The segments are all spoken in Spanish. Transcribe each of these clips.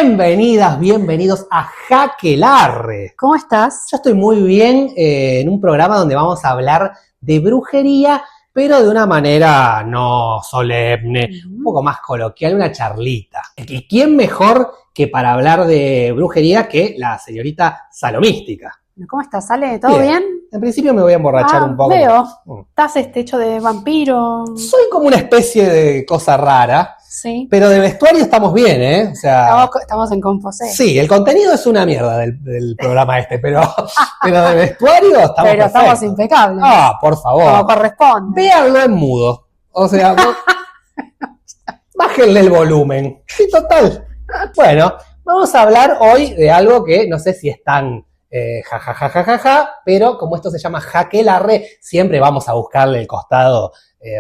Bienvenidas, bienvenidos a Jaquelarre. ¿Cómo estás? Yo estoy muy bien en un programa donde vamos a hablar de brujería, pero de una manera no solemne, un poco más coloquial, una charlita. ¿Y quién mejor que para hablar de brujería que la señorita Salomística? ¿Cómo estás, Ale? ¿Todo bien? En principio me voy a emborrachar un poco. Veo. ¿Estás hecho de vampiro? Soy como una especie de cosa rara. Sí. Pero de vestuario estamos bien, ¿eh? O sea, estamos en Composé. Sí, el contenido es una mierda del programa pero de vestuario estamos Pero perfectos. Estamos impecables. Ah, por favor. Como corresponde. Véanlo en mudo. O sea, bájenle el volumen. Sí, total. Bueno, vamos a hablar hoy de algo que no sé si es tan pero como esto se llama Jaquelarre, siempre vamos a buscarle el costado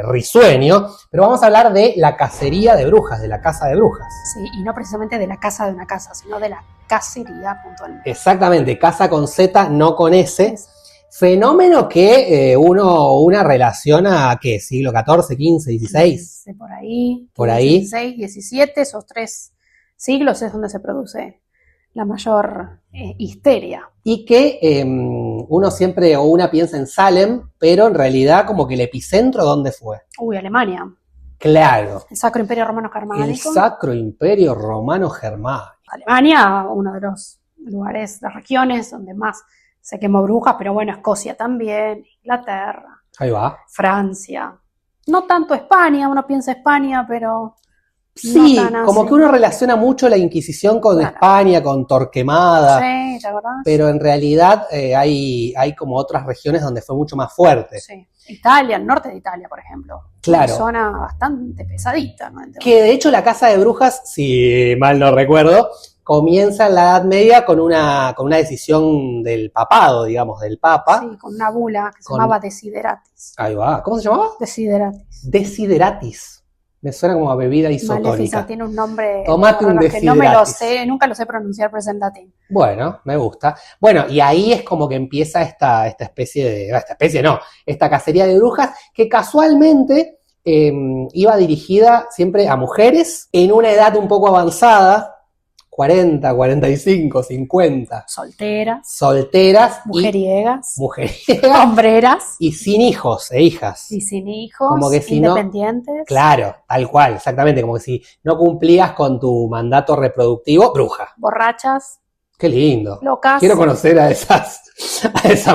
risueño, pero vamos a hablar de la cacería de brujas, de la caza de brujas. Sí, y no precisamente de la casa de una casa, sino de la cacería puntualmente. Exactamente, casa con Z, no con S. Fenómeno que una relaciona, ¿qué? ¿Siglo XIV, XV, XVI? Por ahí. Por ahí. XVI, XVII, esos 3 siglos es donde se produce la mayor histeria. Y que uno siempre o una piensa en Salem, pero en realidad como que el epicentro, ¿dónde fue? Alemania. Claro. El Sacro Imperio Romano Germánico. El Sacro Imperio Romano Germánico. Alemania, uno de los lugares, de regiones donde más se quemó brujas, pero bueno, Escocia también, Inglaterra. Ahí va. Francia. No tanto España, uno piensa España, pero... Sí, no como que uno relaciona mucho la Inquisición con España, con Torquemada. Sí, ¿te acordás? Pero en realidad hay como otras regiones donde fue mucho más fuerte. Sí. Italia, el norte de Italia, por ejemplo. Claro. Una zona bastante pesadita, ¿no? Que de hecho la caza de brujas, si mal no recuerdo, comienza en la Edad Media con una decisión del papado, digamos, del Papa. Sí, con una bula que se llamaba Desideratis. Ahí va. ¿Cómo se llamaba? Desideratis. Desideratis. Me suena como a bebida isotónica. Maléfica, tiene un nombre. Tomate un Desideratis. Que no me lo sé, nunca lo sé pronunciar, pero es en latín. Bueno, me gusta. Bueno, y ahí es como que empieza esta cacería de brujas que casualmente iba dirigida siempre a mujeres en una edad un poco avanzada, 40, 45, 50. Solteras. Mujeriegas. Hombreras. Y sin hijos e hijas. Y sin hijos, como que si independientes. No, claro, tal cual, exactamente. Como que si no cumplías con tu mandato reproductivo, bruja. Borrachas. Qué lindo. Locas. Quiero conocer a esas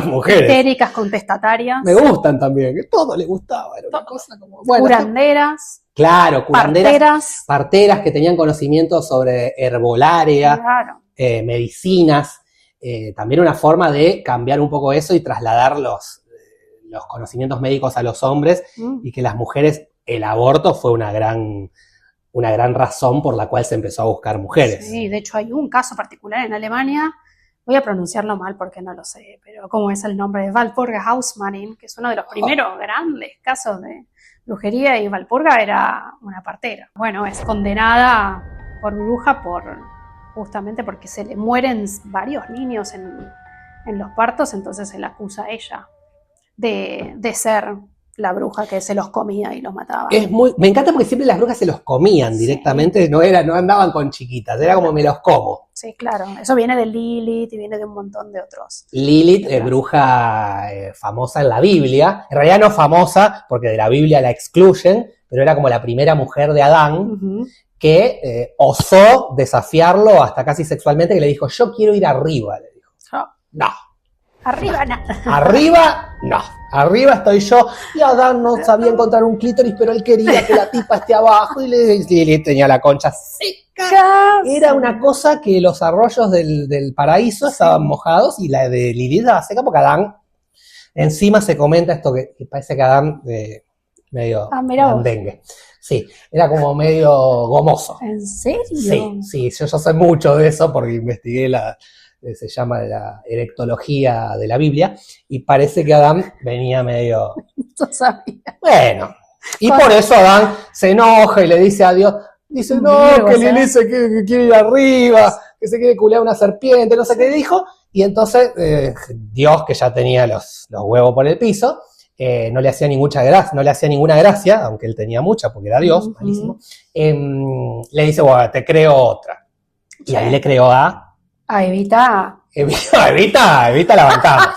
mujeres. Histéricas, contestatarias. Me gustan también, que todo les gustaba. Era una cosa como... Bueno, curanderas. Claro, curanderas. Parteras que tenían conocimientos sobre herbolaria, claro. Medicinas. También una forma de cambiar un poco eso y trasladar los conocimientos médicos a los hombres y que las mujeres, el aborto fue una gran razón por la cual se empezó a buscar mujeres. Sí, de hecho hay un caso particular en Alemania, voy a pronunciarlo mal porque no lo sé, pero como es el nombre de Walpurga Hausmannin, que es uno de los primeros grandes casos de brujería, y Walpurga era una partera. Bueno, es condenada por bruja justamente porque se le mueren varios niños en los partos, entonces se la acusa a ella de ser la bruja que se los comía y los mataba. Me encanta porque siempre las brujas se los comían directamente, sí. No andaban con chiquitas, era como me los como. Sí, claro, eso viene de Lilith y viene de un montón de otros. Lilith, bruja famosa en la Biblia, en realidad no famosa porque de la Biblia la excluyen, pero era como la primera mujer de Adán, que osó desafiarlo hasta casi sexualmente, que le dijo, yo quiero ir arriba, le dijo. No. Arriba no. Arriba no. Arriba estoy yo. Y Adán no sabía encontrar un clítoris, pero él quería que la tipa esté abajo. Y le tenía la concha seca. Era una cosa que los arroyos del paraíso estaban mojados y la de Lilith estaba seca porque Adán, encima se comenta esto que parece que Adán medio dengue. Sí, era como medio gomoso. ¿En serio? Sí, yo sé mucho de eso porque investigué se llama la erectología de la Biblia, y parece que Adán venía medio... No sabía. Bueno, y por eso Adán se enoja y le dice a Dios, dice, no, que Lilith que quiere ir arriba, que se quiere culear una serpiente, no sé qué dijo, y entonces Dios, que ya tenía los huevos por el piso, no le hacía ninguna gracia, aunque él tenía mucha, porque era Dios, malísimo, le dice, bueno, te creo otra. Y ahí le creó a Evita. Evita la bancamos.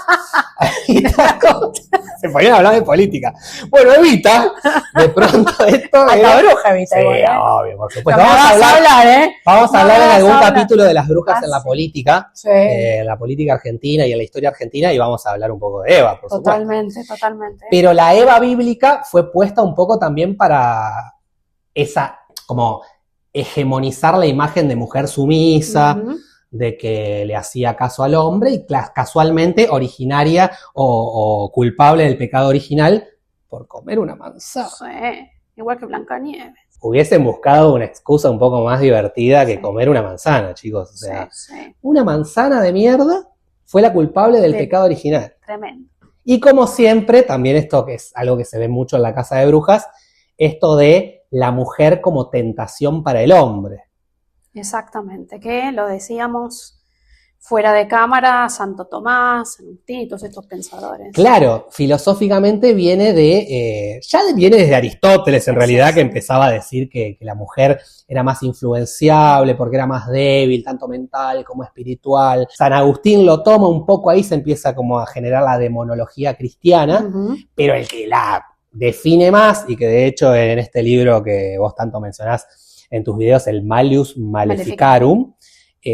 Se ponían a hablar de política. Bueno, Evita, de pronto esto A la bruja Evita. Sí, igual, obvio, por supuesto. No Vamos a hablar, vamos a No hablar en vas a algún hablar. capítulo de las brujas en la sí. política, Sí, en la política argentina y en la historia argentina, y vamos a hablar un poco de Eva, por supuesto. totalmente. Pero la Eva bíblica fue puesta un poco también para esa, como hegemonizar la imagen de mujer sumisa, Ujú. de que le hacía caso al hombre y casualmente originaria o culpable del pecado original por comer una manzana. Sí, igual que Blancanieves. Hubiesen buscado una excusa un poco más divertida que Sí. comer una manzana, chicos. O sea, Sí, una manzana de mierda fue la culpable del pecado original. tremendo. Y como siempre, también esto que es algo que se ve mucho en la Casa de Brujas, esto de la mujer como tentación para el hombre. Exactamente, que lo decíamos fuera de cámara, Santo Tomás, San Agustín y todos estos pensadores. Claro, filosóficamente viene viene desde Aristóteles en realidad, Sí. que empezaba a decir que la mujer era más influenciable porque era más débil, tanto mental como espiritual. San Agustín lo toma un poco ahí, se empieza como a generar la demonología cristiana, Ujú. pero el que la define más, y que de hecho en este libro que vos tanto mencionás en tus videos, el Malleus Maleficarum,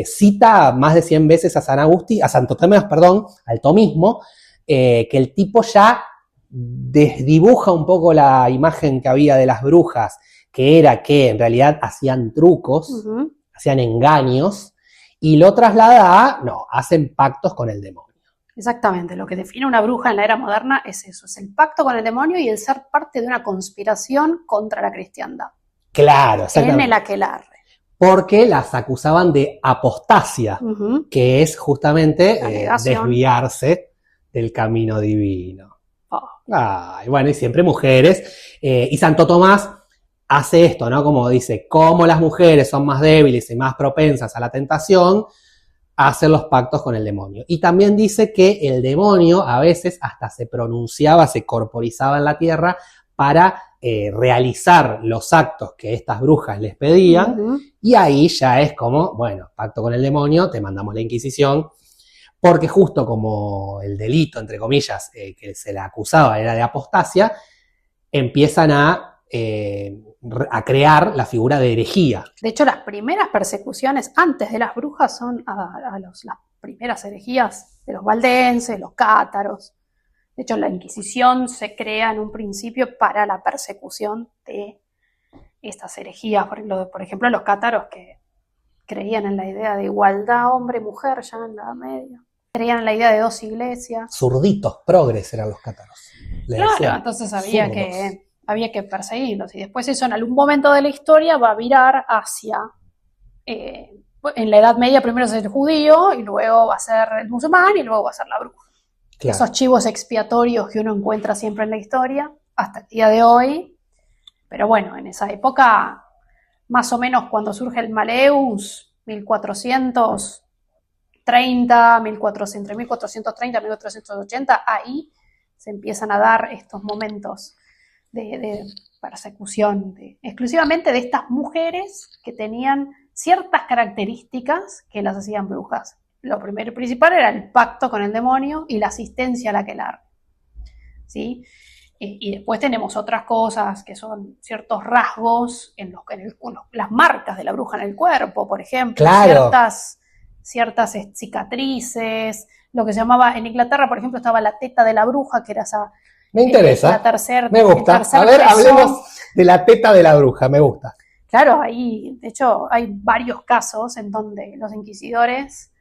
cita más de 100 veces a San Agustín, a Santo Tomás, perdón, al tomismo, que el tipo ya desdibuja un poco la imagen que había de las brujas, que era que en realidad hacían trucos, Ujú. hacían engaños, y lo traslada a, no, hacen pactos con el demonio. Exactamente, lo que define una bruja en la era moderna es eso, es el pacto con el demonio y el ser parte de una conspiración contra la cristiandad. Claro, En exactamente. el aquelarre. Porque las acusaban de apostasia, Ujú. que es justamente La negación. desviarse del camino divino. Oh. Ay, bueno, y siempre mujeres. Y Santo Tomás hace esto, ¿no? Como dice, como las mujeres son más débiles y más propensas a la tentación, hacen los pactos con el demonio. Y también dice que el demonio a veces hasta se pronunciaba, se corporizaba en la tierra para realizar los actos que estas brujas les pedían. Ujú. Y ahí ya es como, bueno, pacto con el demonio, te mandamos la Inquisición, porque justo como el delito, entre comillas, que se le acusaba era de apostasia, empiezan a crear la figura de herejía. De hecho, las primeras persecuciones antes de las brujas son las primeras herejías de los valdenses, los cátaros. De hecho, la Inquisición se crea en un principio para la persecución de estas herejías. Por ejemplo, los cátaros que creían en la idea de igualdad hombre-mujer ya en la Edad Media. Creían en la idea de dos iglesias. Zurditos, progres eran los cátaros. Claro, entonces había que perseguirlos. Y después eso en algún momento de la historia va a virar hacia... en la Edad Media primero es el judío, y luego va a ser el musulmán, y luego va a ser la bruja. Claro. Esos chivos expiatorios que uno encuentra siempre en la historia, hasta el día de hoy. Pero bueno, en esa época, más o menos cuando surge el Maleus, 1430, entre 1430 y 1480, ahí se empiezan a dar estos momentos de persecución, exclusivamente de estas mujeres que tenían ciertas características que las hacían brujas. Lo primero y principal era el pacto con el demonio y la asistencia al aquelarre, ¿sí? Y después tenemos otras cosas que son ciertos rasgos las marcas de la bruja en el cuerpo, por ejemplo, claro. ciertas cicatrices, lo que se llamaba, en Inglaterra, por ejemplo, estaba la teta de la bruja, que era esa... Me interesa, me gusta. A ver, hablemos de la teta de la bruja, me gusta. Claro, de hecho, hay varios casos en donde los inquisidores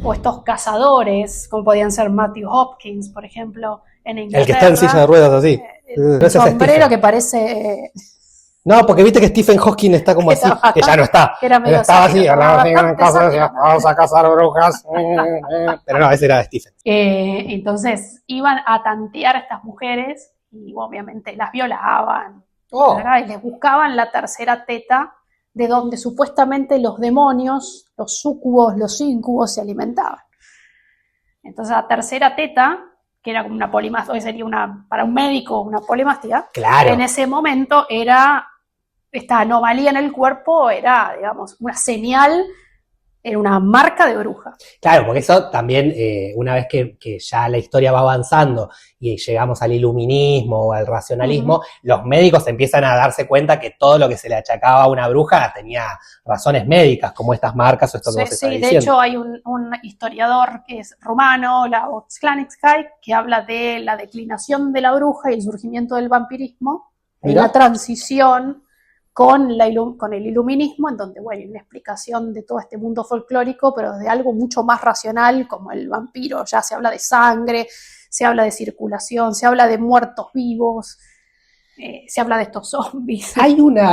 o estos cazadores, como podían ser Matthew Hopkins, por ejemplo, en Inglaterra. El que está en silla de ruedas así. El sombrero que parece... No, porque viste que Stephen Hawking está como así, que ya no está. Que era medio estaba así, hablaba así en casa, sádico. vamos a cazar brujas. Pero no, ese era Stephen. Entonces iban a tantear a estas mujeres y obviamente las violaban. Oh. Y les buscaban la tercera teta de donde supuestamente los demonios, los súcubos, los íncubos se alimentaban. Entonces la tercera teta, que era como una polimastia, hoy sería para un médico una polimastia, claro. En ese momento esta anomalía en el cuerpo era, digamos, una señal Era una marca de bruja. Claro, porque eso también, una vez que ya la historia va avanzando y llegamos al iluminismo o al racionalismo, los médicos empiezan a darse cuenta que todo lo que se le achacaba a una bruja tenía razones médicas, como estas marcas o esto que vos estás diciendo. De hecho hay un historiador que es rumano, Lajos Klaneckai, que habla de la declinación de la bruja y el surgimiento del vampirismo, y la transición con el iluminismo, en donde, bueno, hay una explicación de todo este mundo folclórico, pero de algo mucho más racional, como el vampiro. Ya se habla de sangre, se habla de circulación, se habla de muertos vivos, se habla de estos zombies.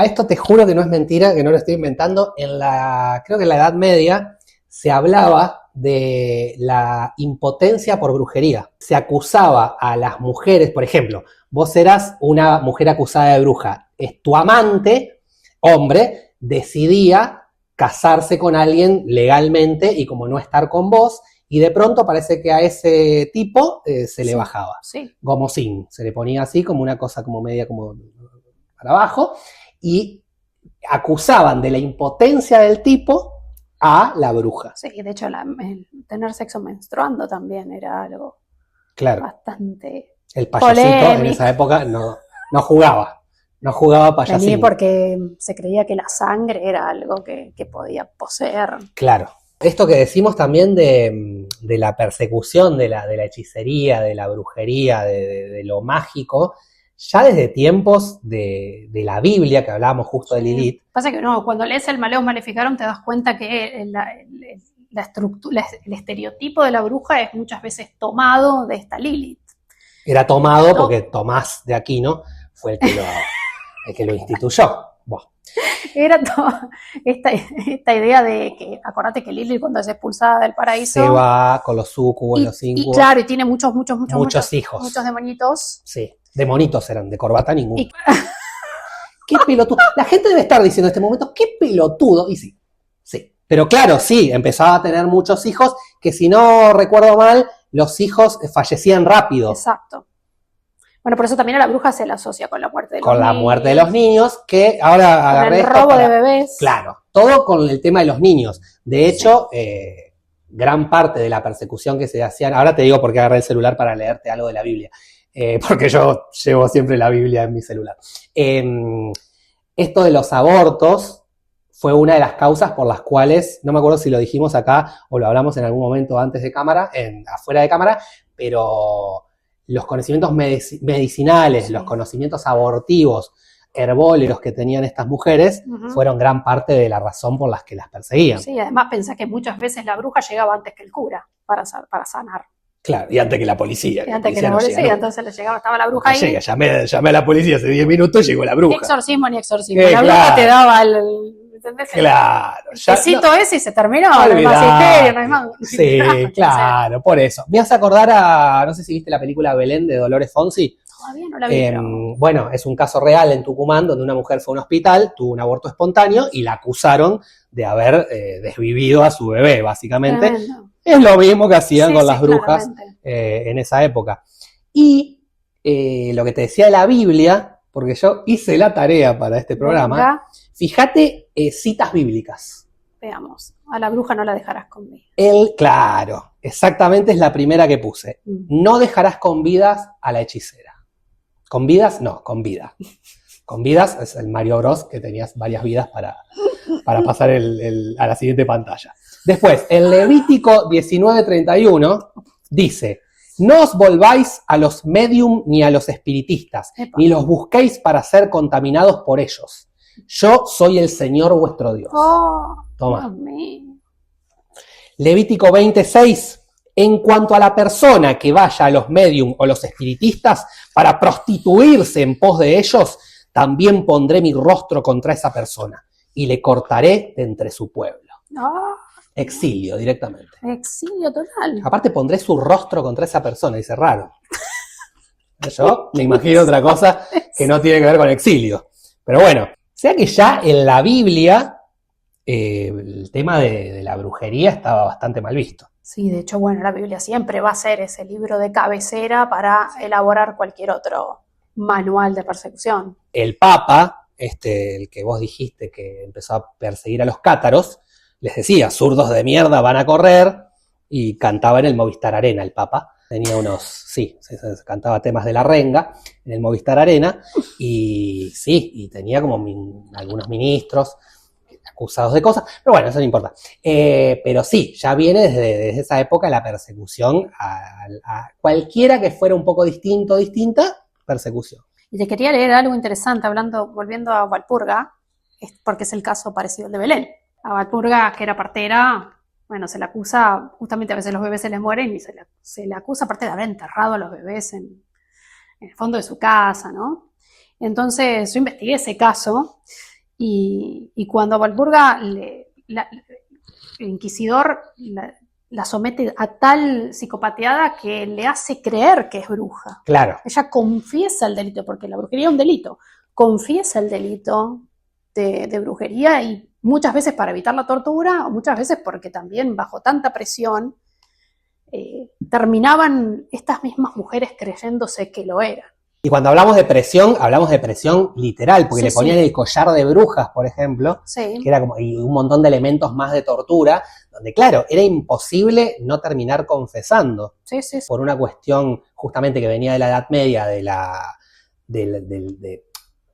Esto te juro que no es mentira, que no lo estoy inventando, creo que en la Edad Media se hablaba de la impotencia por brujería. Se acusaba a las mujeres, por ejemplo, vos eras una mujer acusada de bruja, tu amante, hombre, decidía casarse con alguien legalmente y como no estar con vos, y de pronto parece que a ese tipo se le bajaba. Sí. Gomosín, se le ponía así como una cosa como media como para abajo, y acusaban de la impotencia del tipo a la bruja. Sí, de hecho el tener sexo menstruando también era algo bastante el payasito polémico. En esa época no jugaba payasito. Vení porque se creía que la sangre era algo que podía poseer. Claro. Esto que decimos también de la persecución de la hechicería, de la brujería, de lo mágico, ya desde tiempos de la Biblia, que hablábamos justo de Lilith. Pasa que no, cuando lees el Maleus Maleficarum te das cuenta que la estructura, el estereotipo de la bruja es muchas veces tomado de esta Lilith. Era tomado porque Tomás de Aquino fue el que lo instituyó. Bueno. Era toda esta idea de que, acordate que Lilith cuando es expulsada del paraíso se va con los súcubos, los incubos. Y claro, y tiene muchos hijos. Muchos demonitos. Sí, demonitos eran, de corbata ninguno. Qué pelotudo. La gente debe estar diciendo en este momento, qué pelotudo. Y sí. Pero claro, sí, empezaba a tener muchos hijos que, si no recuerdo mal, los hijos fallecían rápido. Exacto. Bueno, por eso también a la bruja se la asocia con la muerte de los niños. Con la muerte de los niños, que ahora agarré. El robo de bebés. Claro, todo con el tema de los niños. De hecho, gran parte de la persecución que se hacían. Ahora te digo por qué agarré el celular para leerte algo de la Biblia. Porque yo llevo siempre la Biblia en mi celular. Esto de los abortos fue una de las causas por las cuales, no me acuerdo si lo dijimos acá o lo hablamos en algún momento antes de cámara, afuera de cámara, pero los conocimientos medicinales, los conocimientos abortivos, herbóleros que tenían estas mujeres, fueron gran parte de la razón por las que las perseguían. Sí, además pensá que muchas veces la bruja llegaba antes que el cura para sanar. Claro, y antes que la policía. Y antes que la policía, entonces le llegaba, estaba la bruja ahí. Llamé a la policía hace 10 minutos, llegó la bruja. Ni exorcismo. La bruja te daba ¿entendés? Claro. Necesito ese y se terminó. No hay más misterio, no hay más. Sí, claro, por eso. Me hace acordar no sé si viste la película Belén de Dolores Fonsi. Todavía no la vi. Bueno, es un caso real en Tucumán donde una mujer fue a un hospital, tuvo un aborto espontáneo y la acusaron de haber desvivido a su bebé, básicamente. Tremendo. Es lo mismo que hacían con las brujas en esa época. Y lo que te decía de la Biblia, porque yo hice la tarea para este programa, fíjate citas bíblicas. Veamos, a la bruja no la dejarás con vida. Claro, exactamente es la primera que puse. No dejarás con vidas a la hechicera. ¿Con vidas? No, con vida. Con vidas es el Mario Bros, que tenías varias vidas para pasar a la siguiente pantalla. Después, en Levítico 19:31 dice: no os volváis a los medium ni a los espiritistas, ni los busquéis para ser contaminados por ellos. Yo soy el Señor vuestro Dios. Toma. Levítico 20:6. En cuanto a la persona que vaya a los medium o los espiritistas para prostituirse en pos de ellos, también pondré mi rostro contra esa persona y le cortaré de entre su pueblo. Exilio directamente. Exilio total. Aparte pondré su rostro contra esa persona, dice raro. Yo me imagino otra cosa que no tiene que ver con exilio. Pero bueno, sea que ya en la Biblia el tema de la brujería estaba bastante mal visto. Sí, de hecho, bueno, la Biblia siempre va a ser ese libro de cabecera para elaborar cualquier otro manual de persecución. El Papa, el que vos dijiste que empezó a perseguir a los cátaros, les decía, zurdos de mierda van a correr, y cantaba en el Movistar Arena el Papa. Tenía se cantaba temas de la renga en el Movistar Arena, y tenía como algunos ministros acusados de cosas, pero bueno, eso no importa. Pero sí, ya viene desde esa época la persecución a cualquiera que fuera un poco distinto o distinta, persecución. Y te quería leer algo interesante, volviendo a Walpurga, porque es el caso parecido al de Belén. A Walpurga, que era partera, bueno, se le acusa, justamente a veces los bebés se les mueren y se le acusa aparte de haber enterrado a los bebés en el fondo de su casa, ¿no? Entonces yo investigué ese caso y cuando a Walpurga el inquisidor la somete a tal psicopateada que le hace creer que es bruja. Claro. Ella confiesa el delito, porque la brujería es un delito. Confiesa el delito de brujería y muchas veces para evitar la tortura, o muchas veces porque también bajo tanta presión terminaban estas mismas mujeres creyéndose que lo eran. Y cuando hablamos de presión literal, porque le ponían el collar de brujas, por ejemplo, que era como, y un montón de elementos más de tortura, donde claro, era imposible no terminar confesando. Por una cuestión justamente que venía de la Edad Media,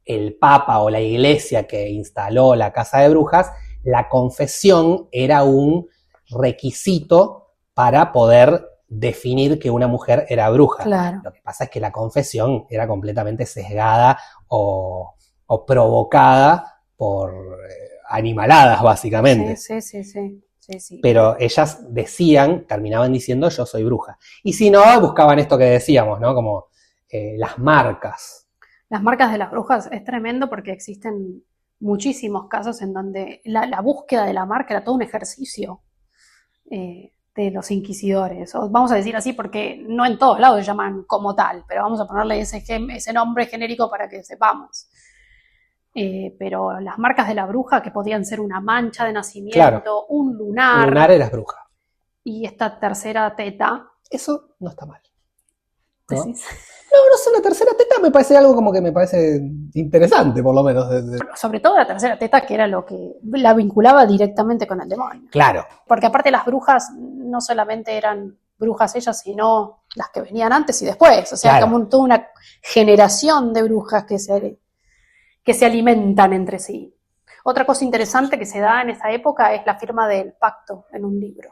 el Papa o la Iglesia que instaló la casa de brujas, la confesión era un requisito para poder definir que una mujer era bruja. Claro. Lo que pasa es que la confesión era completamente sesgada o provocada por animaladas, básicamente. Sí. Pero ellas terminaban diciendo yo soy bruja. Y si no, buscaban esto que decíamos, ¿no? Como las marcas. Las marcas de las brujas es tremendo porque existen muchísimos casos en donde la búsqueda de la marca era todo un ejercicio de los inquisidores, o vamos a decir así porque no en todos lados se llaman como tal, pero vamos a ponerle ese nombre genérico para que sepamos. Pero las marcas de la bruja, que podían ser una mancha de nacimiento, claro, un lunar. Un lunar eras bruja. Y esta tercera teta. Eso no está mal, ¿no? ¿Decís? No sé, la tercera teta me parece algo como que me parece interesante, por lo menos. Sobre todo la tercera teta, que era lo que la vinculaba directamente con el demonio. Claro. Porque aparte las brujas no solamente eran brujas ellas, sino las que venían antes y después. O sea, claro, como toda una generación de brujas que se alimentan entre sí. Otra cosa interesante que se da en esa época es la firma del pacto en un libro.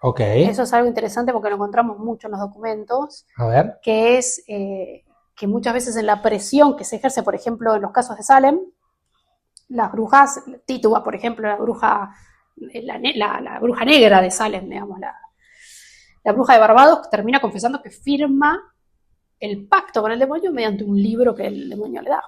Okay. Eso es algo interesante porque lo encontramos mucho en los documentos. A ver. Que es que muchas veces en la presión que se ejerce, por ejemplo, en los casos de Salem, las brujas, Tituba, por ejemplo, la bruja negra de Salem, digamos, la bruja de Barbados, termina confesando que firma el pacto con el demonio mediante un libro que el demonio le da.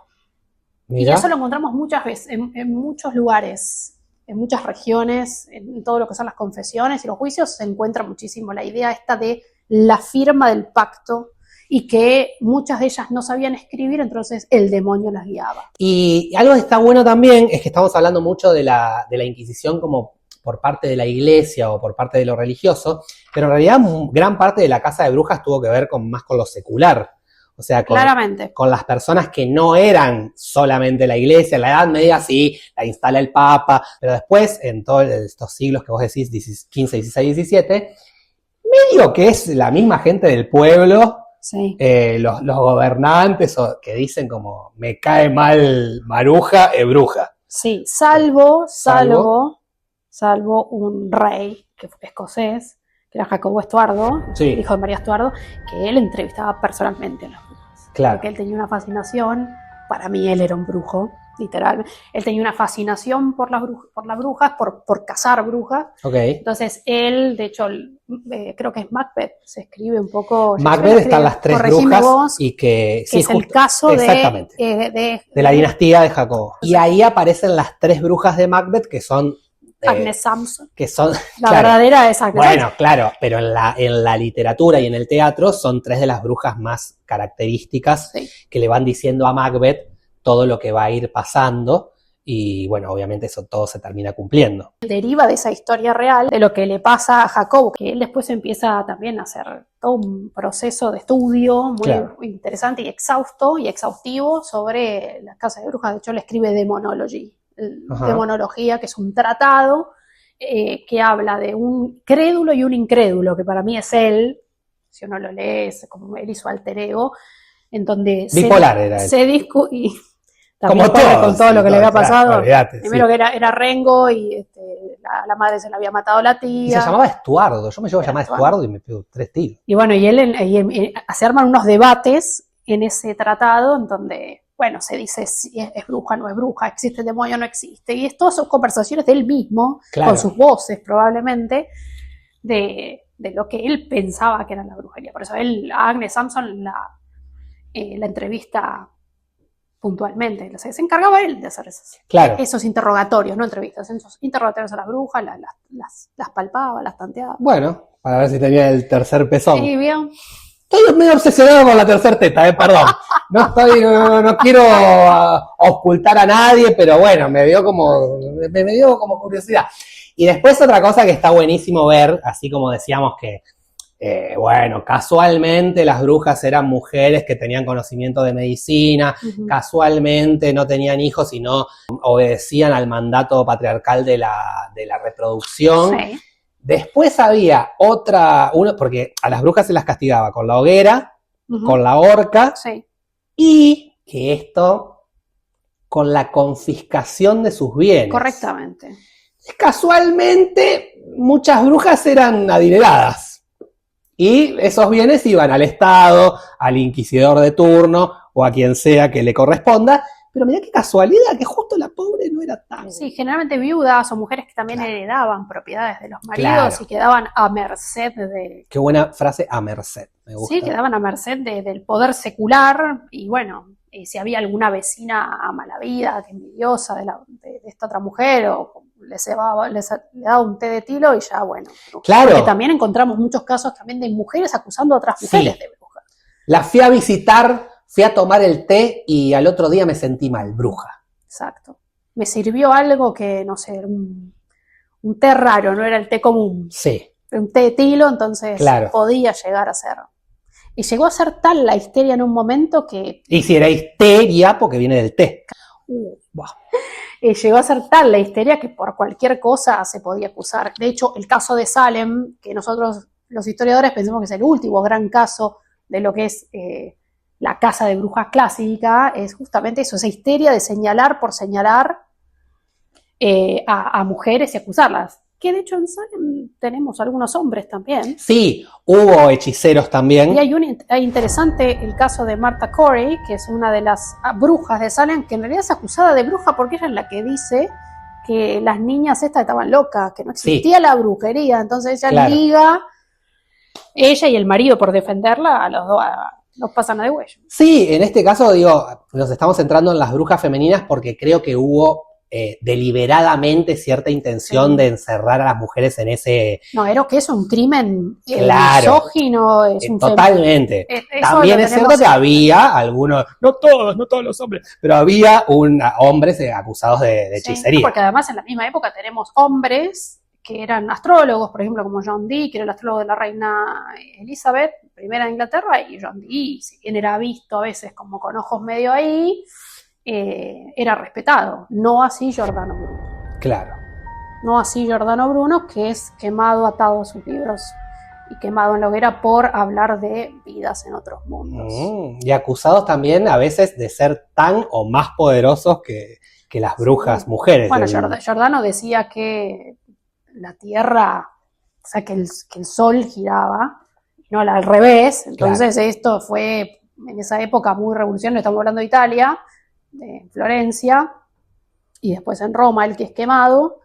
Mira. Y eso lo encontramos muchas veces, en muchos lugares, en muchas regiones, en todo lo que son las confesiones y los juicios, se encuentra muchísimo la idea esta de la firma del pacto y que muchas de ellas no sabían escribir, entonces el demonio las guiaba. Y algo que está bueno también es que estamos hablando mucho de la Inquisición como por parte de la iglesia o por parte de lo religioso, pero en realidad gran parte de la casa de brujas tuvo que ver más con lo secular. O sea, con las personas que no eran solamente la iglesia. En la Edad Media sí, la instala el Papa, pero después, en todos estos siglos que vos decís, 15, 16, 17, medio que es la misma gente del pueblo, sí, los gobernantes que dicen como, me cae mal Maruja, es bruja. Sí, salvo un rey, que fue escocés, que era Jacobo Estuardo, sí, hijo de María Estuardo, que él entrevistaba personalmente a las brujas. Claro. Porque él tenía una fascinación, para mí él era un brujo, literal. Él tenía una fascinación por las brujas, por cazar brujas. Okay. Entonces él, de hecho, creo que es Macbeth, se escribe un poco... Macbeth están las tres brujas vos, y que sí, es justo, el caso de la dinastía de Jacobo. Y ahí aparecen las tres brujas de Macbeth que son... Agnes Sampson. Que son, la verdadera es Agnes. Bueno, claro, pero en la literatura y en el teatro son tres de las brujas más características, sí, que le van diciendo a Macbeth todo lo que va a ir pasando y bueno, obviamente eso todo se termina cumpliendo. Deriva de esa historia real, de lo que le pasa a Jacobo, que él después empieza también a hacer todo un proceso de estudio muy, claro, interesante y exhaustivo sobre las casas de brujas. De hecho, le escribe Demonology. Demonología, que es un tratado que habla de un crédulo y un incrédulo, que para mí es él, si uno lo lee, es como él y su alter ego, en donde bipolar era él. se discute, y también como todos, con todo lo que le había pasado. Olvídate, primero que era Rengo y la madre se le había matado a la tía. Y se llamaba Estuardo, yo me llevo a llamar Estuardo y me pego 3 tiros. Y bueno, y se arman unos debates en ese tratado en donde, bueno, se dice si es bruja o no es bruja, existe el demonio o no existe. Y todas son conversaciones de él mismo, claro, con sus voces probablemente, de lo que él pensaba que era la brujería. Por eso a Agnes Sampson la entrevista puntualmente. O sea, se encargaba él de hacer esos interrogatorios, no entrevistas, esos interrogatorios a las brujas, las palpaba, las tanteaba. Bueno, para ver si tenía el tercer pezón. Sí, bien. Estoy medio obsesionado con la tercera teta, perdón. No quiero ocultar a nadie, pero bueno, me dio como curiosidad. Y después otra cosa que está buenísimo ver, así como decíamos que, bueno, casualmente las brujas eran mujeres que tenían conocimiento de medicina, casualmente no tenían hijos y no obedecían al mandato patriarcal de la reproducción. Sí. Después había porque a las brujas se las castigaba con la hoguera, con la horca, sí, y que esto, con la confiscación de sus bienes. Correctamente. Casualmente, muchas brujas eran adineradas. Y esos bienes iban al Estado, al inquisidor de turno, o a quien sea que le corresponda. Pero mirá qué casualidad, que justo la pobre no era tan... Sí, generalmente viudas o mujeres que también heredaban propiedades de los maridos y quedaban a merced de... Qué buena frase, a merced, me gusta. Sí, quedaban a merced del poder secular y bueno, si había alguna vecina a mala vida, envidiosa de esta otra mujer o le daba un té de tilo y ya bueno. Claro. Porque también encontramos muchos casos también de mujeres acusando a otras mujeres de brujas. La fui a visitar... Fui a tomar el té y al otro día me sentí mal, bruja. Exacto. Me sirvió algo que, no sé, un té raro, no era el té común. Sí. Un té de tilo, entonces podía llegar a ser. Y llegó a ser tal la histeria en un momento que... Y si era histeria, porque viene del té. Wow. Llegó a ser tal la histeria que por cualquier cosa se podía acusar. De hecho, el caso de Salem, que nosotros los historiadores pensamos que es el último gran caso de lo que es... la casa de brujas clásica, es justamente eso, esa histeria de señalar por señalar a mujeres y acusarlas. Que de hecho en Salem tenemos algunos hombres también. Sí, hubo hechiceros también. Y hay interesante el caso de Martha Corey, que es una de las brujas de Salem, que en realidad es acusada de bruja porque ella es la que dice que las niñas estas estaban locas, que no existía la brujería. Entonces ella liga, ella y el marido por defenderla, a los dos... nos pasan de huello. Sí, en este caso, nos estamos centrando en las brujas femeninas porque creo que hubo deliberadamente cierta intención de encerrar a las mujeres en ese... No, era que es un crimen misógino. Totalmente. También es cierto que había algunos, no todos los hombres, pero había hombres acusados de hechicería. Porque además en la misma época tenemos hombres que eran astrólogos, por ejemplo, como John Dee, que era el astrólogo de la reina Elizabeth, primera de Inglaterra, y John Dee, si bien era visto a veces como con ojos medio ahí, era respetado. No así Giordano Bruno. Claro. No así Giordano Bruno, que es quemado, atado a sus libros y quemado en la hoguera por hablar de vidas en otros mundos. Y acusados también a veces de ser tan o más poderosos que las brujas mujeres. Bueno, Giordano decía que la Tierra, o sea, que el Sol giraba, no al revés. Entonces esto fue en esa época muy revolucionario. Estamos hablando de Italia, de Florencia, y después en Roma, el que es quemado.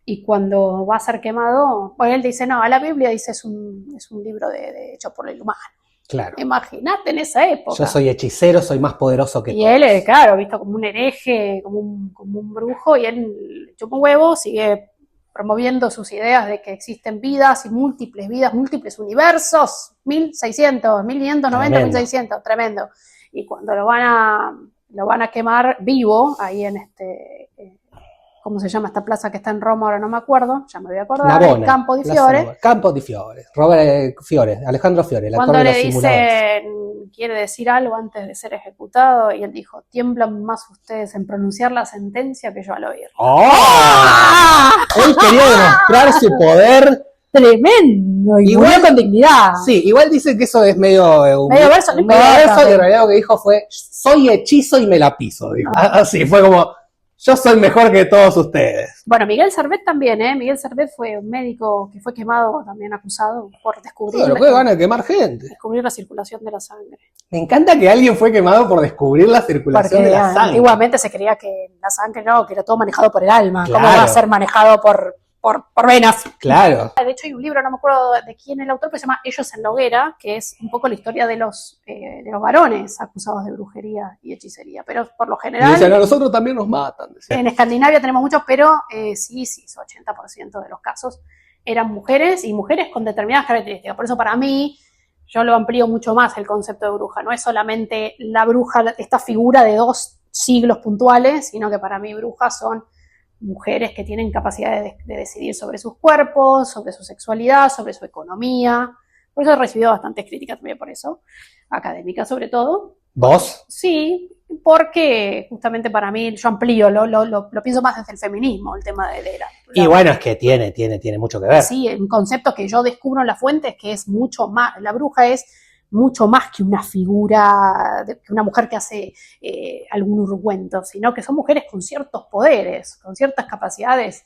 Y cuando va a ser quemado, bueno, él dice, no, la Biblia dice es un libro hecho por el humano. Claro. Imagínate en esa época. Yo soy hechicero, soy más poderoso que y todos. Él, claro, visto como un hereje, como un brujo, y él chupa un huevo, sigue promoviendo sus ideas de que existen vidas, múltiples universos, 1600, 1590, 1600, tremendo. Y cuando lo van a quemar vivo, ahí en ¿cómo se llama esta plaza que está en Roma? Ahora no me acuerdo, ya me voy a acordar, Navona, el Campo di Fiore. Campo di Fiore, Robert Fiore, Alejandro Fiore, el cuando actor de le los simuladores. Dicen quiere decir algo antes de ser ejecutado, y él dijo, tiemblan más ustedes en pronunciar la sentencia que yo al oírla. Él quería demostrar su poder. Tremendo, y Igual- murió con dignidad. Sí, igual dicen que eso es medio verso, no medio importa, verso, y pero- en realidad lo que dijo fue, soy hechizo y me la piso, dijo. Así, fue como, yo soy mejor que todos ustedes. Bueno, Miguel Servet también, Miguel Servet fue un médico que fue quemado, también acusado por descubrir, Lo que van a quemar gente. descubrir la circulación de la sangre. Me encanta que alguien fue quemado por descubrir la circulación Porque de la sangre. antiguamente se creía que la sangre no, que era todo manejado por el alma. Claro. ¿Cómo va a ser manejado por venas? Claro. De hecho, hay un libro, no me acuerdo de quién es el autor, pero se llama Ellos en la hoguera, que es un poco la historia de los varones acusados de brujería y hechicería. Pero por lo Y general, decían, a nosotros también nos matan. Decían. en Escandinavia tenemos muchos, pero sí, 80% de los casos eran mujeres y mujeres con determinadas características. Por eso para mí, yo lo amplío mucho más el concepto de bruja. No es solamente la bruja, esta figura de 2 siglos puntuales, sino que para mí brujas son mujeres que tienen capacidad de decidir sobre sus cuerpos, sobre su sexualidad, sobre su economía. Por eso he recibido bastantes críticas también por eso, académicas sobre todo. ¿Vos? Sí, porque justamente para mí, yo amplío, lo pienso más desde el feminismo, el tema de la Y bueno, es que tiene mucho que ver. sí, un concepto que yo descubro en la fuente es que es mucho más, la bruja es mucho más que una figura, que una mujer que hace algún ungüento, sino que son mujeres con ciertos poderes, con ciertas capacidades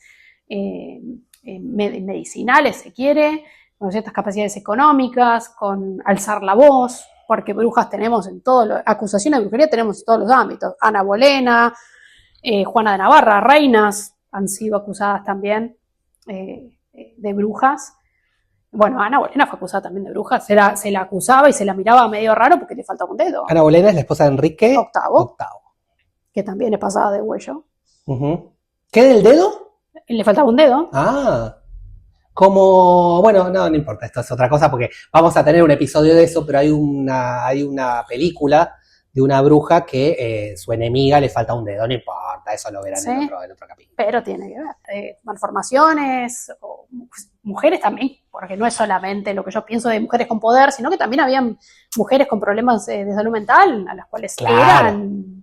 medicinales, se quiere, con ciertas capacidades económicas, con alzar la voz, porque brujas tenemos en todos acusaciones de brujería tenemos en todos los ámbitos. Ana Bolena, Juana de Navarra, reinas han sido acusadas también de brujas. Bueno, Ana Bolena fue acusada también de bruja, se la acusaba y se la miraba medio raro porque le faltaba un dedo. Ana Bolena es la esposa de Enrique VIII, que también es pasada de huello. ¿Qué del dedo? Le faltaba un dedo. Como, bueno, no importa, esto es otra cosa porque vamos a tener un episodio de eso, pero hay una película de una bruja que su enemiga le falta un dedo, no importa, eso lo verán en otro capítulo. Pero tiene que ver, malformaciones, o mujeres también, porque no es solamente lo que yo pienso de mujeres con poder, sino que también habían mujeres con problemas de salud mental, a las cuales eran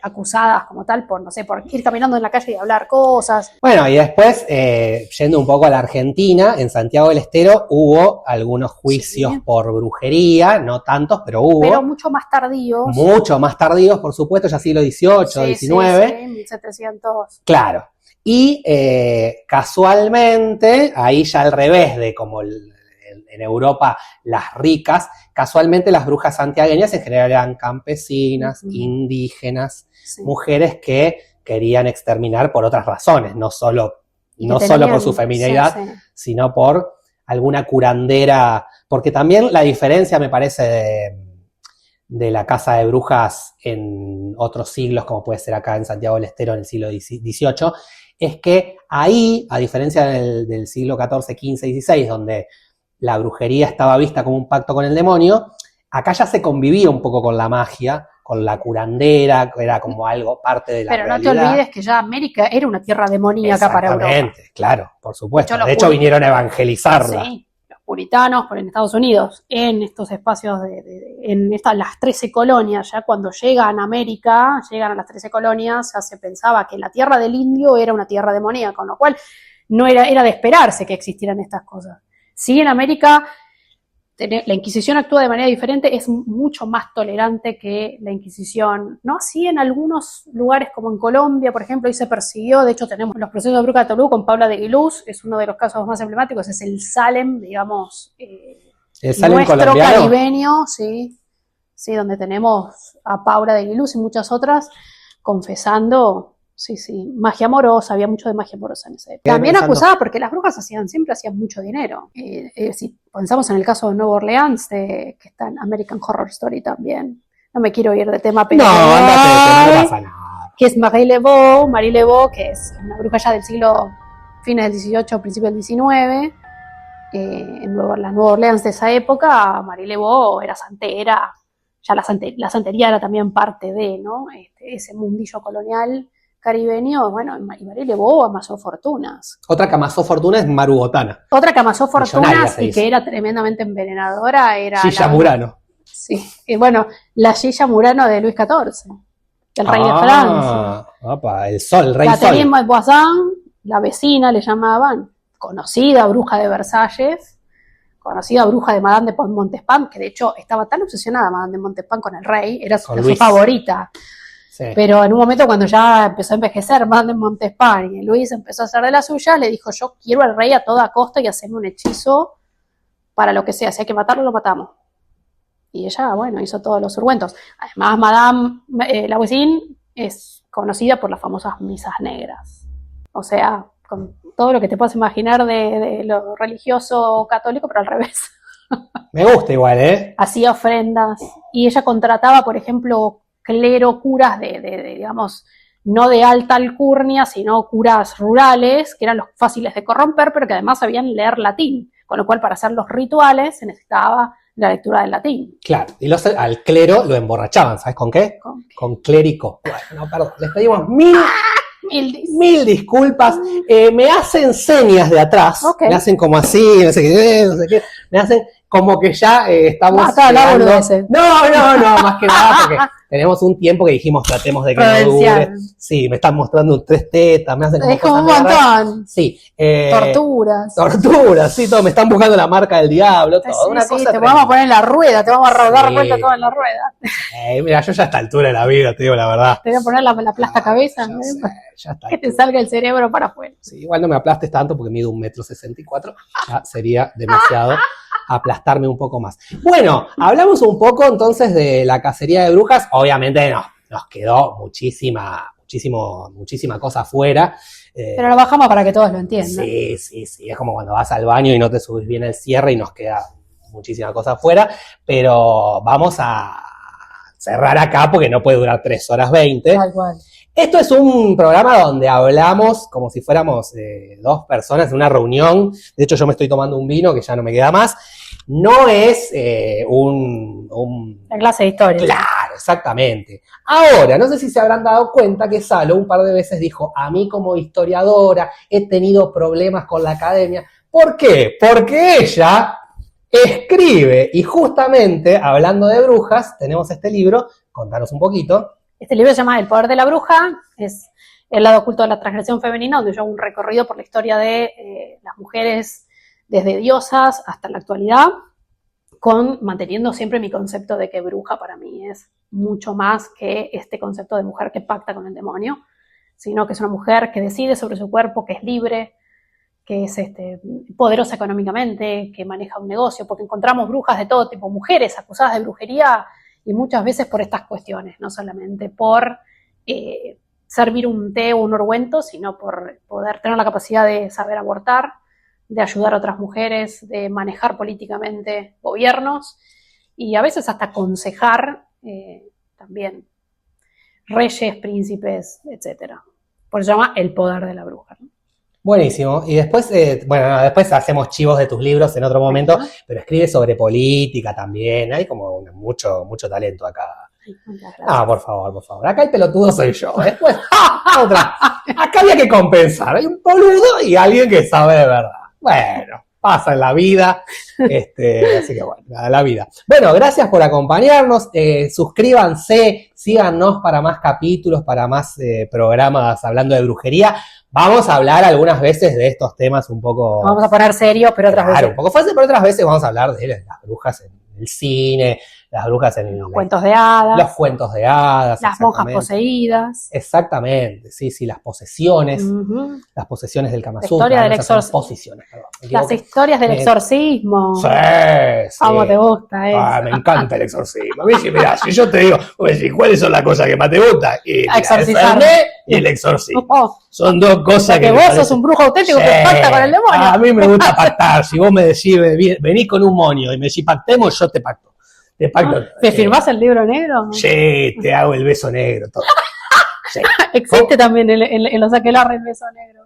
acusadas como tal por, no sé, por ir caminando en la calle y hablar cosas. Bueno, y después, yendo un poco a la Argentina, en Santiago del Estero hubo algunos juicios por brujería, no tantos, pero hubo. Pero mucho más tardíos. Mucho más tardíos, por supuesto, ya siglo XVIII, XIX. Sí, 1700. Claro. Y casualmente, ahí ya al revés de como en Europa las ricas, casualmente las brujas santiagueñas en general eran campesinas, indígenas, mujeres que querían exterminar por otras razones, no solo por su feminidad, sino por alguna curandera, porque también la diferencia me parece de la casa de brujas en otros siglos, como puede ser acá en Santiago del Estero en el siglo XVIII, es que ahí, a diferencia del siglo XIV, XV y XVI, donde la brujería estaba vista como un pacto con el demonio, acá ya se convivía un poco con la magia, con la curandera, era como algo parte de la realidad. Pero no te olvides que ya América era una tierra demoníaca para Europa. Exactamente, claro, por supuesto. De hecho, vinieron a evangelizarla. Sí, los puritanos en Estados Unidos, en estos espacios, las 13 colonias, ya cuando llegan a América, llegan a las 13 colonias, ya se pensaba que la tierra del indio era una tierra demoníaca, con lo cual no era de esperarse que existieran estas cosas. Sí, en América la Inquisición actúa de manera diferente, es mucho más tolerante que la Inquisición, no así en algunos lugares como en Colombia, por ejemplo, ahí se persiguió, de hecho tenemos los procesos de Bruja de Tolú con Paula de Guilús, es uno de los casos más emblemáticos, es el Salem, digamos, el Salem nuestro colombiano. Caribeño, sí, donde tenemos a Paula de Guilús y muchas otras confesando. Sí, magia amorosa, había mucho de magia amorosa en esa época. También acusada porque las brujas siempre hacían mucho dinero. Si pensamos en el caso de Nueva Orleans, que está en American Horror Story también. No me quiero ir de tema, pero... No, andate, no pasa nada. Que es Marie Laveau, que es una bruja ya del siglo, fines del XVIII, principios del XIX. En la Nueva Orleans de esa época, Marie Laveau era santera. Ya la santería era también parte de, ¿no? Ese mundillo colonial caribeño, bueno, y Marie Laveau amasó fortunas. Otra que amasó fortunas es Maru Botana. Otra que amasó fortunas y que era tremendamente envenenadora era... Gilla Murano. Sí. Y bueno, la Gilla Murano de Luis XIV, el rey de Francia. Opa, el sol, el rey Catherine sol. Malvoisin, la vecina le llamaban, conocida bruja de Versalles, conocida bruja de Madame de Montespan, que de hecho estaba tan obsesionada Madame de Montespan con el rey, era su favorita. Sí. Pero en un momento cuando ya empezó a envejecer Madame de Montespan y Luis empezó a hacer de la suya, le dijo, yo quiero al rey a toda costa y hacerme un hechizo para lo que sea, si hay que matarlo, lo matamos. Y ella, bueno, hizo todos los urgüentos. Además, Madame la Voisin es conocida por las famosas misas negras. O sea, con todo lo que te puedas imaginar de lo religioso católico, pero al revés. Me gusta igual, ¿eh? Hacía ofrendas. Y ella contrataba, por ejemplo, clero, curas de digamos, no de alta alcurnia, sino curas rurales, que eran los fáciles de corromper, pero que además sabían leer latín. Con lo cual, para hacer los rituales, se necesitaba la lectura del latín. Claro, y al clero lo emborrachaban, ¿sabes con qué? Con clérico. Bueno, no, perdón, les pedimos mil disculpas. Me hacen señas de atrás, me hacen como así, no sé qué, me hacen como que ya estamos llegando. No, más que nada porque tenemos un tiempo que dijimos tratemos de que no dure. Sí, me están mostrando 3 tetas, me hacen como es como un montón. Sí. Torturas, sí, todo, me están buscando la marca del diablo, todo. Sí, una sí, cosa te vamos a poner en la rueda, te vamos a rodar vuelta toda en la rueda. Mira, yo ya a esta altura de la vida, te digo la verdad. Te voy a poner la plasta cabeza, ya está. Que te salga el cerebro para afuera. Sí, igual no me aplastes tanto porque mido 1,64 m, ya sería demasiado aplastarme un poco más. Bueno, hablamos un poco entonces de la cacería de brujas, obviamente nos quedó muchísima cosa afuera. Pero lo bajamos para que todos lo entiendan. Sí, es como cuando vas al baño y no te subís bien el cierre y nos queda muchísima cosa afuera, pero vamos a cerrar acá porque no puede durar 3 horas 20. Tal cual. Esto es un programa donde hablamos como si fuéramos 2 personas en una reunión. De hecho, yo me estoy tomando un vino que ya no me queda más. No es la clase de historia. Claro, exactamente. Ahora, no sé si se habrán dado cuenta que Salo un par de veces dijo, a mí como historiadora he tenido problemas con la academia. ¿Por qué? Porque ella escribe, y justamente, hablando de brujas, tenemos este libro, contanos un poquito. Este libro se llama El poder de la bruja, es el lado oculto de la transgresión femenina, donde yo hago un recorrido por la historia de las mujeres desde diosas hasta la actualidad, manteniendo siempre mi concepto de que bruja para mí es mucho más que este concepto de mujer que pacta con el demonio, sino que es una mujer que decide sobre su cuerpo, que es libre, que es poderosa económicamente, que maneja un negocio, porque encontramos brujas de todo tipo, mujeres acusadas de brujería, y muchas veces por estas cuestiones, no solamente por servir un té o un ungüento, sino por poder tener la capacidad de saber abortar, de ayudar a otras mujeres, de manejar políticamente gobiernos y a veces hasta aconsejar también reyes, príncipes, etc. Por eso se llama El poder de la bruja, ¿no? Buenísimo. Y después, después hacemos chivos de tus libros en otro momento, pero escribe sobre política también. Hay como mucho talento acá. Por favor. Acá el pelotudo soy yo. Después, otra. Acá había que compensar. Hay un boludo y alguien que sabe de verdad. Bueno, pasa en la vida. Así que bueno, la vida. Bueno, gracias por acompañarnos. Suscríbanse, síganos para más capítulos, para más programas hablando de brujería. Vamos a hablar algunas veces de estos temas un poco... Vamos a poner serio, pero otras veces... un poco fácil, pero otras veces vamos a hablar de las brujas en el cine, las brujas en los cuentos de hadas. Los cuentos de hadas. Las monjas poseídas. Exactamente, sí, las posesiones. Las posesiones del Kama Sutra. La historia del exorcismo. Las historias del exorcismo. Sí. ¿Cómo te gusta eso? Me encanta el exorcismo. Mirá, si yo te digo, ¿cuáles son las cosas que más te gustan? Exorcizar. Y el exorcismo. Son 2 cosas que vos sos un brujo auténtico que pacta con el demonio. A mí me gusta pactar. Si vos me decís, vení con un moño y me decís pactemos, yo te pacto. ¿Te firmás el libro negro? Sí, te hago el beso negro. Todo. Sí. Existe también en los aquelarres el beso negro.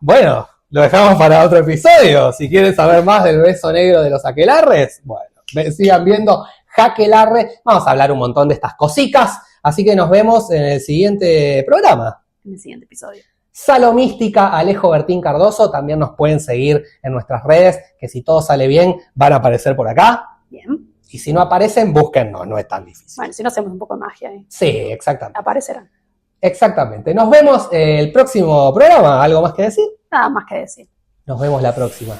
Bueno, lo dejamos para otro episodio. Si quieren saber más del beso negro de los aquelarres, bueno, sigan viendo Jaquelarre. Vamos a hablar un montón de estas cositas. Así que nos vemos en el siguiente programa. En el siguiente episodio. Salomística, Alejo Bertín Cardoso. También nos pueden seguir en nuestras redes, que si todo sale bien, van a aparecer por acá. Bien. Y si no aparecen, búsquennos, no es tan difícil. Bueno, si no hacemos un poco de magia ahí, Sí, exactamente. aparecerán. Exactamente. Nos vemos el próximo programa. ¿Algo más que decir? Nada más que decir. Nos vemos la próxima.